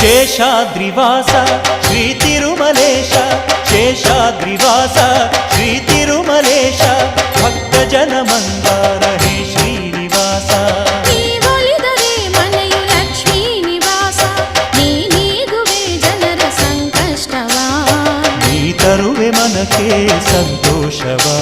శేషాద్రివాస శ్రీ తిరుమలేశ శేషాద్రివాస శ్రీ తిరుమలేశ భక్తజన మందార హే శ్రీనివాಸ ನೀ ಒಲಿದರೆ ಮನೆಯು ಲಕ್ಷ್ಮೀ ನಿವಾಸ ನೀ ನೀಗುವೆ ಜನರ ಸಂಕಷ್ಟವ ನೀ ತರುವೆ ಮನಕ್ಕೆ ಸಂತೋಷವಾ